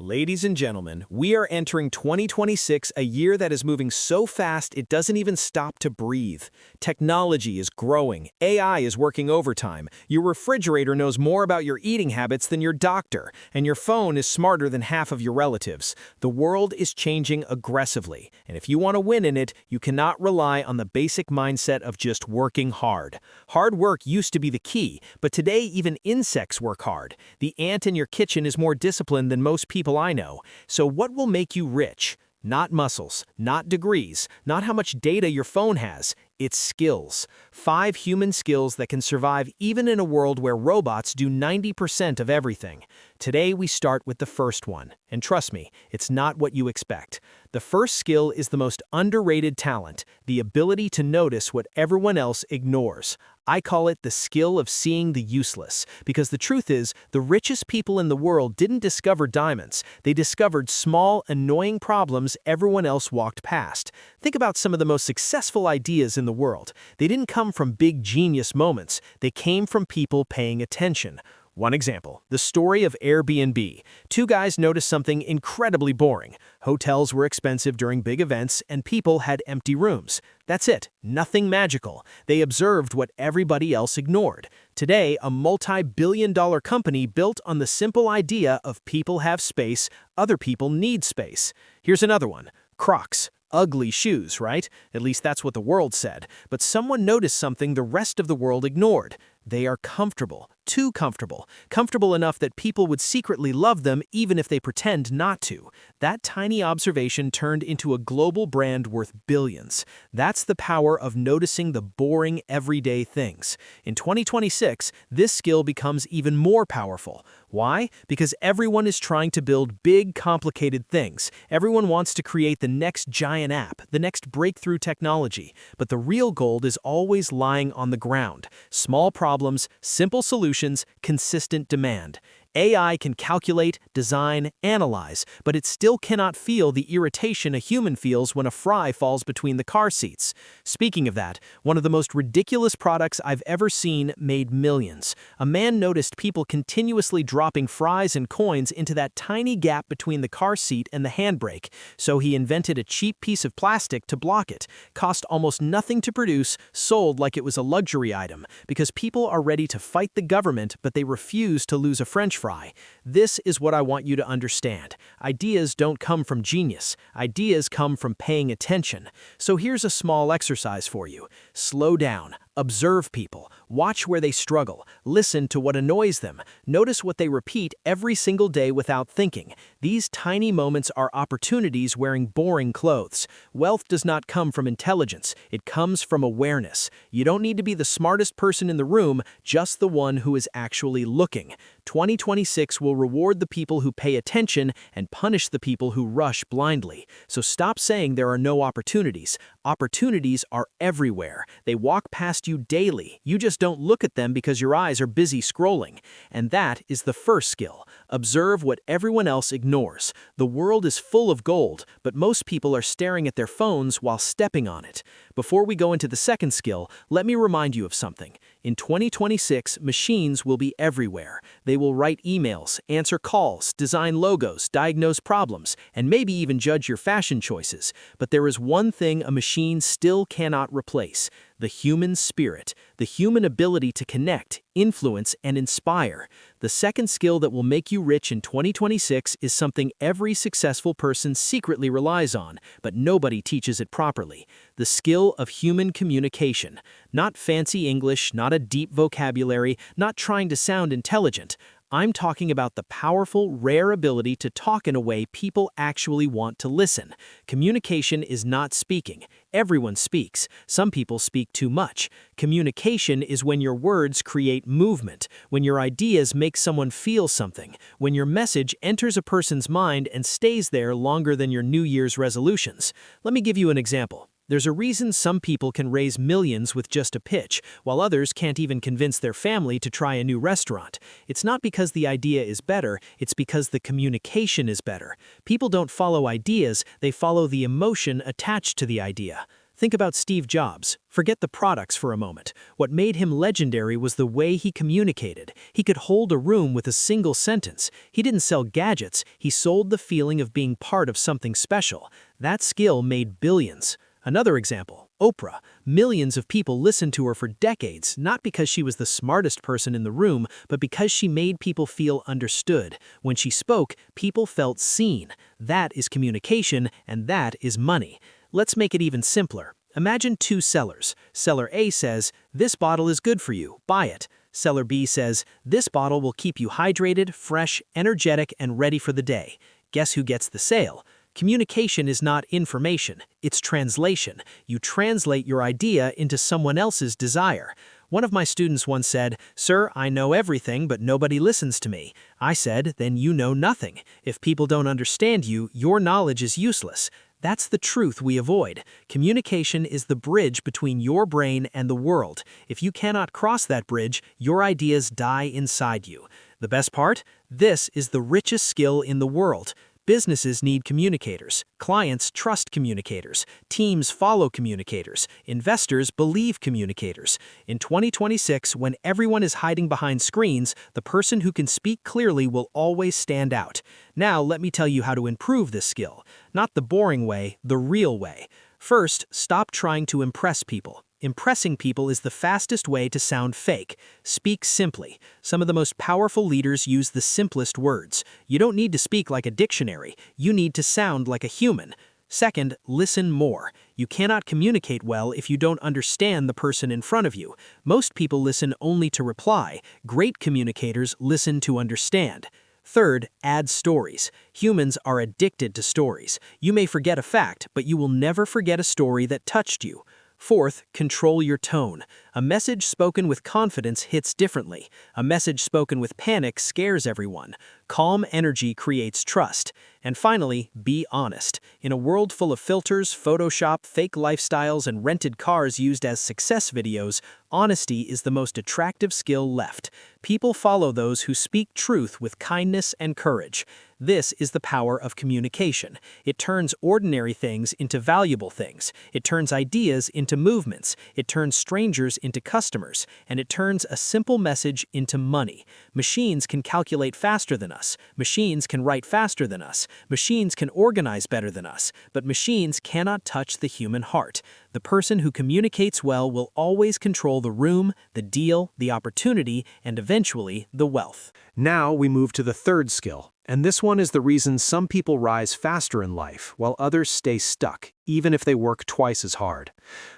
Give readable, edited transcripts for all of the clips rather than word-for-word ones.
Ladies and gentlemen, we are entering 2026, a year that is moving so fast it doesn't even stop to breathe. Technology is growing, AI is working overtime, your refrigerator knows more about your eating habits than your doctor, and your phone is smarter than half of your relatives. The world is changing aggressively, and if you want to win in it, you cannot rely on the basic mindset of just working hard. Hard work used to be the key, but today even insects work hard. The ant in your kitchen is more disciplined than most people I know. So what will make you rich? Not muscles, not degrees, not how much data your phone has. It's skills. 5 human skills that can survive even in a world where robots do 90% of everything. Today we start with the first one. And trust me, it's not what you expect. The first skill is the most underrated talent, the ability to notice what everyone else ignores. I call it the skill of seeing the useless, because the truth is, the richest people in the world didn't discover diamonds. They discovered small, annoying problems everyone else walked past. Think about some of the most successful ideas in the world. They didn't come from big genius moments. They came from people paying attention. One example, the story of Airbnb. 2 guys noticed something incredibly boring. Hotels were expensive during big events, and people had empty rooms. That's it, nothing magical. They observed what everybody else ignored. Today, a multi-billion-dollar company built on the simple idea of people have space, other people need space. Here's another one, Crocs. Ugly shoes, right? At least that's what the world said. But someone noticed something the rest of the world ignored. They are comfortable. Too comfortable. Comfortable enough that people would secretly love them even if they pretend not to. That tiny observation turned into a global brand worth billions. That's the power of noticing the boring, everyday things. In 2026, this skill becomes even more powerful. Why? Because everyone is trying to build big, complicated things. Everyone wants to create the next giant app, the next breakthrough technology. But the real gold is always lying on the ground. Small problems, simple solutions, consistent demand. AI can calculate, design, analyze, but it still cannot feel the irritation a human feels when a fry falls between the car seats. Speaking of that, one of the most ridiculous products I've ever seen made millions. A man noticed people continuously dropping fries and coins into that tiny gap between the car seat and the handbrake, so he invented a cheap piece of plastic to block it. Cost almost nothing to produce, sold like it was a luxury item, because people are ready to fight the government, but they refuse to lose a French fry. This is what I want you to understand. Ideas don't come from genius. Ideas come from paying attention. So here's a small exercise for you. Slow down. Observe people. Watch where they struggle. Listen to what annoys them. Notice what they repeat every single day without thinking. These tiny moments are opportunities wearing boring clothes. Wealth does not come from intelligence. It comes from awareness. You don't need to be the smartest person in the room, just the one who is actually looking. 2026 will reward the people who pay attention and punish the people who rush blindly. So stop saying there are no opportunities. Opportunities are everywhere. They walk past you daily. You just don't look at them because your eyes are busy scrolling. And that is the first skill. Observe what everyone else ignores. The world is full of gold, but most people are staring at their phones while stepping on it. Before we go into the second skill, let me remind you of something. In 2026, machines will be everywhere. They will write emails, answer calls, design logos, diagnose problems, and maybe even judge your fashion choices. But there is one thing a machine still cannot replace: the human spirit, the human ability to connect, influence, and inspire. The second skill that will make you rich in 2026 is something every successful person secretly relies on, but nobody teaches it properly: the skill of human communication. Not fancy English, not a deep vocabulary, not trying to sound intelligent. I'm talking about the powerful, rare ability to talk in a way people actually want to listen. Communication is not speaking. Everyone speaks. Some people speak too much. Communication is when your words create movement, when your ideas make someone feel something, when your message enters a person's mind and stays there longer than your New Year's resolutions. Let me give you an example. There's a reason some people can raise millions with just a pitch, while others can't even convince their family to try a new restaurant. It's not because the idea is better, it's because the communication is better. People don't follow ideas, they follow the emotion attached to the idea. Think about Steve Jobs. Forget the products for a moment. What made him legendary was the way he communicated. He could hold a room with a single sentence. He didn't sell gadgets, he sold the feeling of being part of something special. That skill made billions. Another example, Oprah. Millions of people listened to her for decades, not because she was the smartest person in the room, but because she made people feel understood. When she spoke, people felt seen. That is communication, and that is money. Let's make it even simpler. Imagine two sellers. Seller A says, "This bottle is good for you, buy it." Seller B says, "This bottle will keep you hydrated, fresh, energetic, and ready for the day." Guess who gets the sale? Communication is not information, it's translation. You translate your idea into someone else's desire. One of my students once said, "Sir, I know everything, but nobody listens to me." I said, "Then you know nothing. If people don't understand you, your knowledge is useless." That's the truth we avoid. Communication is the bridge between your brain and the world. If you cannot cross that bridge, your ideas die inside you. The best part? This is the richest skill in the world. Businesses need communicators. Clients trust communicators. Teams follow communicators. Investors believe communicators. In 2026, when everyone is hiding behind screens, the person who can speak clearly will always stand out. Now, let me tell you how to improve this skill. Not the boring way, the real way. First, stop trying to impress people. Impressing people is the fastest way to sound fake. Speak simply. Some of the most powerful leaders use the simplest words. You don't need to speak like a dictionary. You need to sound like a human. Second, listen more. You cannot communicate well if you don't understand the person in front of you. Most people listen only to reply. Great communicators listen to understand. Third, add stories. Humans are addicted to stories. You may forget a fact, but you will never forget a story that touched you. Fourth, control your tone. A message spoken with confidence hits differently. A message spoken with panic scares everyone. Calm energy creates trust. And finally, be honest. In a world full of filters, Photoshop, fake lifestyles, and rented cars used as success videos, honesty is the most attractive skill left. People follow those who speak truth with kindness and courage. This is the power of communication. It turns ordinary things into valuable things. It turns ideas into movements. It turns strangers into customers. And it turns a simple message into money. Machines can calculate faster than us. Machines can write faster than us. Machines can organize better than us. But machines cannot touch the human heart. The person who communicates well will always control the room, the deal, the opportunity, and eventually the wealth. Now we move to the third skill, and this one is the reason some people rise faster in life while others stay stuck, even if they work twice as hard.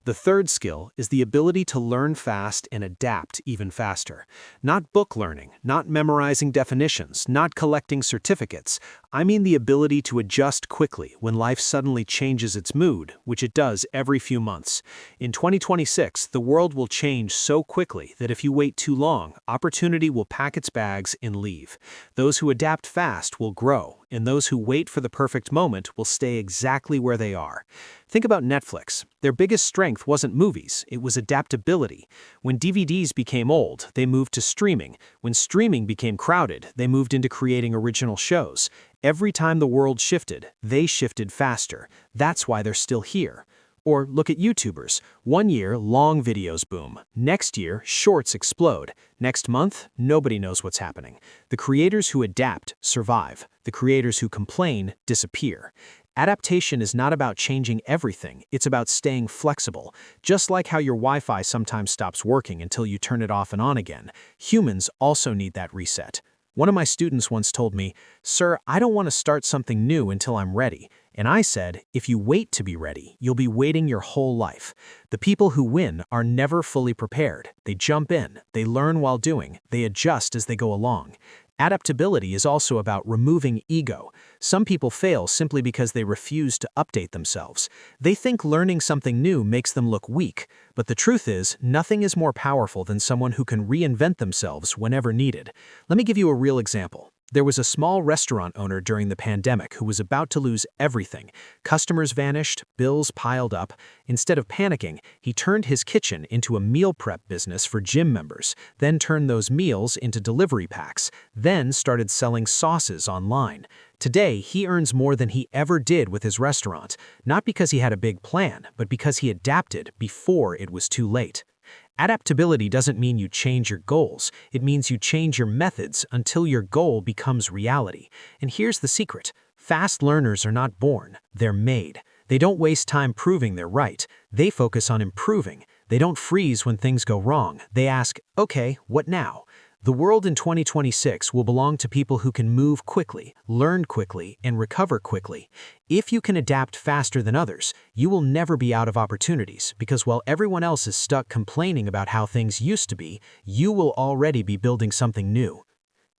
The third skill is the ability to learn fast and adapt even faster. Not book learning, not memorizing definitions, not collecting certificates. I mean the ability to adjust quickly when life suddenly changes its mood, which it does every few months. In 2026, the world will change so quickly that if you wait too long, opportunity will pack its bags and leave. Those who adapt fast will grow, and those who wait for the perfect moment will stay exactly where they are. Think about Netflix. Their biggest strength wasn't movies, it was adaptability. When DVDs became old, they moved to streaming. When streaming became crowded, they moved into creating original shows. Every time the world shifted, they shifted faster. That's why they're still here. Or look at YouTubers. One year, long videos boom. Next year, shorts explode. Next month, nobody knows what's happening. The creators who adapt survive. The creators who complain disappear. Adaptation is not about changing everything, it's about staying flexible. Just like how your Wi-Fi sometimes stops working until you turn it off and on again, humans also need that reset. One of my students once told me, "Sir, I don't want to start something new until I'm ready." And I said, if you wait to be ready, you'll be waiting your whole life. The people who win are never fully prepared. They jump in, they learn while doing, they adjust as they go along. Adaptability is also about removing ego. Some people fail simply because they refuse to update themselves. They think learning something new makes them look weak, but the truth is, nothing is more powerful than someone who can reinvent themselves whenever needed. Let me give you a real example. There was a small restaurant owner during the pandemic who was about to lose everything. Customers vanished, bills piled up. Instead of panicking, he turned his kitchen into a meal prep business for gym members, then turned those meals into delivery packs, then started selling sauces online. Today, he earns more than he ever did with his restaurant, not because he had a big plan, but because he adapted before it was too late. Adaptability doesn't mean you change your goals. It means you change your methods until your goal becomes reality. And here's the secret. Fast learners are not born, they're made. They don't waste time proving they're right. They focus on improving. They don't freeze when things go wrong. They ask, okay, what now? The world in 2026 will belong to people who can move quickly, learn quickly, and recover quickly. If you can adapt faster than others, you will never be out of opportunities, because while everyone else is stuck complaining about how things used to be, you will already be building something new.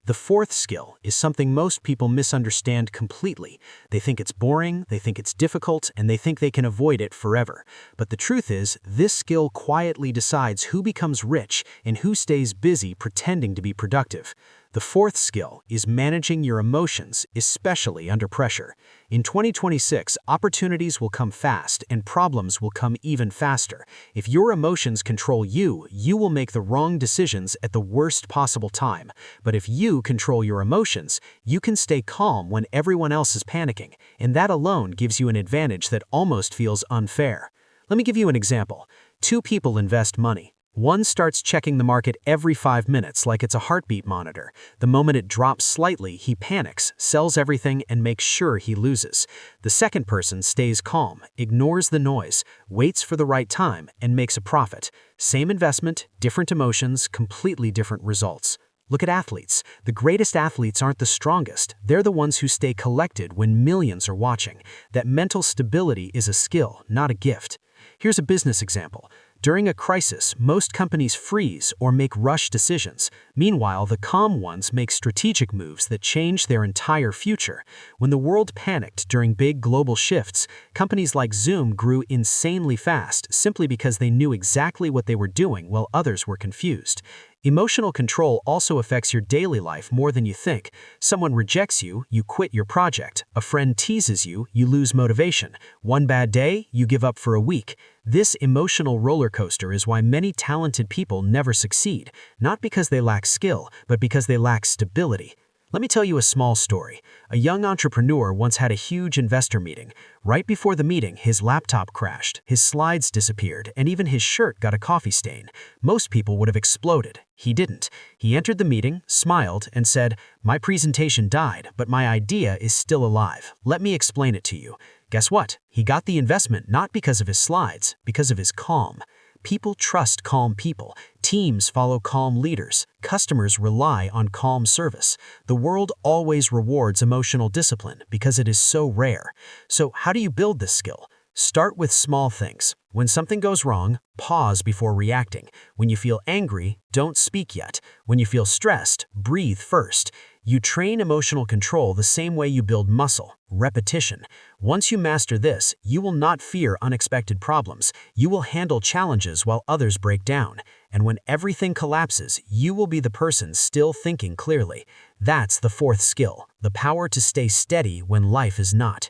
The fourth skill is something most people misunderstand completely. They think it's boring, they think it's difficult, and they think they can avoid it forever. But the truth is, this skill quietly decides who becomes rich and who stays busy pretending to be productive. The fourth skill is managing your emotions, especially under pressure. In 2026, opportunities will come fast and problems will come even faster. If your emotions control you, you will make the wrong decisions at the worst possible time. But if you control your emotions, you can stay calm when everyone else is panicking, and that alone gives you an advantage that almost feels unfair. Let me give you an example. Two people invest money. One starts checking the market every 5 minutes like it's a heartbeat monitor. The moment it drops slightly, he panics, sells everything, and makes sure he loses. The second person stays calm, ignores the noise, waits for the right time, and makes a profit. Same investment, different emotions, completely different results. Look at athletes. The greatest athletes aren't the strongest. They're the ones who stay collected when millions are watching. That mental stability is a skill, not a gift. Here's a business example. During a crisis, most companies freeze or make rush decisions. Meanwhile, the calm ones make strategic moves that change their entire future. When the world panicked during big global shifts, companies like Zoom grew insanely fast simply because they knew exactly what they were doing while others were confused. Emotional control also affects your daily life more than you think. Someone rejects you, you quit your project. A friend teases you, you lose motivation. One bad day, you give up for a week. This emotional roller coaster is why many talented people never succeed, not because they lack skill, but because they lack stability. Let me tell you a small story. A young entrepreneur once had a huge investor meeting. Right before the meeting, his laptop crashed, his slides disappeared, and even his shirt got a coffee stain. Most people would have exploded. He didn't. He entered the meeting, smiled, and said, "My presentation died, but my idea is still alive. Let me explain it to you." Guess what? He got the investment not because of his slides, because of his calm. People trust calm people. Teams follow calm leaders. Customers rely on calm service. The world always rewards emotional discipline because it is so rare. So how do you build this skill? Start with small things. When something goes wrong, pause before reacting. When you feel angry, don't speak yet. When you feel stressed, breathe first. You train emotional control the same way you build muscle, repetition. Once you master this, you will not fear unexpected problems. You will handle challenges while others break down. And when everything collapses, you will be the person still thinking clearly. That's the fourth skill, the power to stay steady when life is not.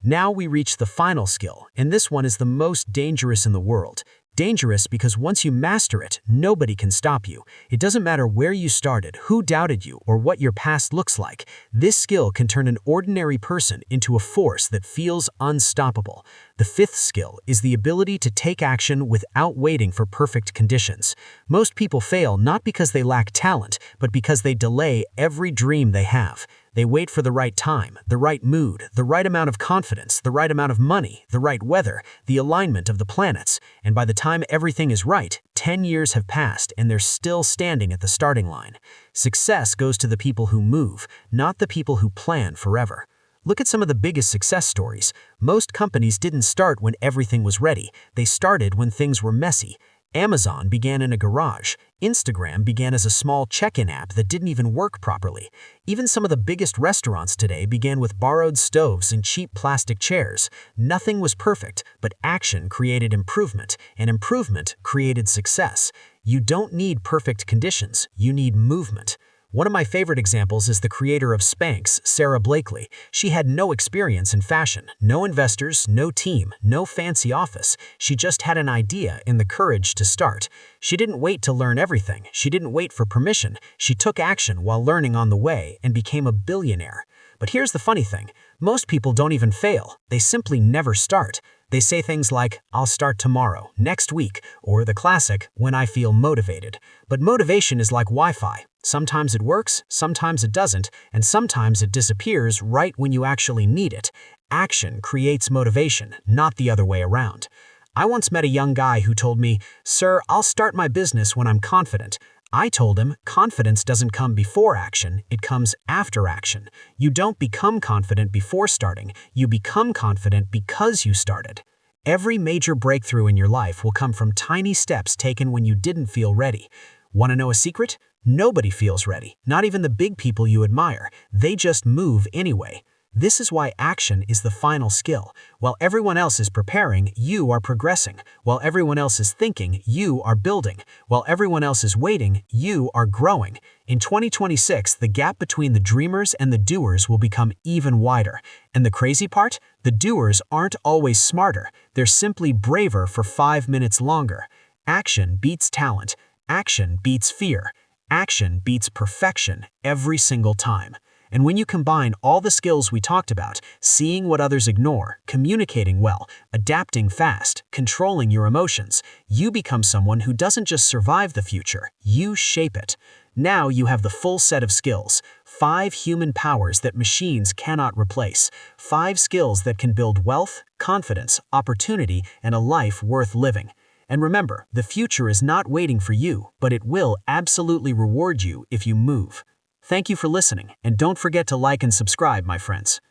Now we reach the final skill, and this one is the most dangerous in the world. Dangerous because once you master it, nobody can stop you. It doesn't matter where you started, who doubted you, or what your past looks like. This skill can turn an ordinary person into a force that feels unstoppable. The fifth skill is the ability to take action without waiting for perfect conditions. Most people fail not because they lack talent, but because they delay every dream they have. They wait for the right time, the right mood, the right amount of confidence, the right amount of money, the right weather, the alignment of the planets, and by the time everything is right, 10 years have passed and they're still standing at the starting line. Success goes to the people who move, not the people who plan forever. Look at some of the biggest success stories. Most companies didn't start when everything was ready. They started when things were messy. Amazon began in a garage. Instagram began as a small check-in app that didn't even work properly. Even some of the biggest restaurants today began with borrowed stoves and cheap plastic chairs. Nothing was perfect, but action created improvement, and improvement created success. You don't need perfect conditions, you need movement. One of my favorite examples is the creator of Spanx, Sarah Blakely. She had no experience in fashion, no investors, no team, no fancy office. She just had an idea and the courage to start. She didn't wait to learn everything. She didn't wait for permission. She took action while learning on the way and became a billionaire. But here's the funny thing. Most people don't even fail. They simply never start. They say things like, I'll start tomorrow, next week, or the classic, when I feel motivated. But motivation is like Wi-Fi. Sometimes it works, sometimes it doesn't, and sometimes it disappears right when you actually need it. Action creates motivation, not the other way around. I once met a young guy who told me, "Sir, I'll start my business when I'm confident." I told him, confidence doesn't come before action, it comes after action. You don't become confident before starting, you become confident because you started. Every major breakthrough in your life will come from tiny steps taken when you didn't feel ready. Want to know a secret? Nobody feels ready, not even the big people you admire. They just move anyway. This is why action is the final skill. While everyone else is preparing, you are progressing. While everyone else is thinking, you are building. While everyone else is waiting, you are growing. In 2026, the gap between the dreamers and the doers will become even wider. And the crazy part? The doers aren't always smarter. They're simply braver for 5 minutes longer. Action beats talent. Action beats fear. Action beats perfection every single time. And when you combine all the skills we talked about, seeing what others ignore, communicating well, adapting fast, controlling your emotions, you become someone who doesn't just survive the future, you shape it. Now you have the full set of skills, 5 human powers that machines cannot replace, 5 skills that can build wealth, confidence, opportunity, and a life worth living. And remember, the future is not waiting for you, but it will absolutely reward you if you move. Thank you for listening, and don't forget to like and subscribe, my friends.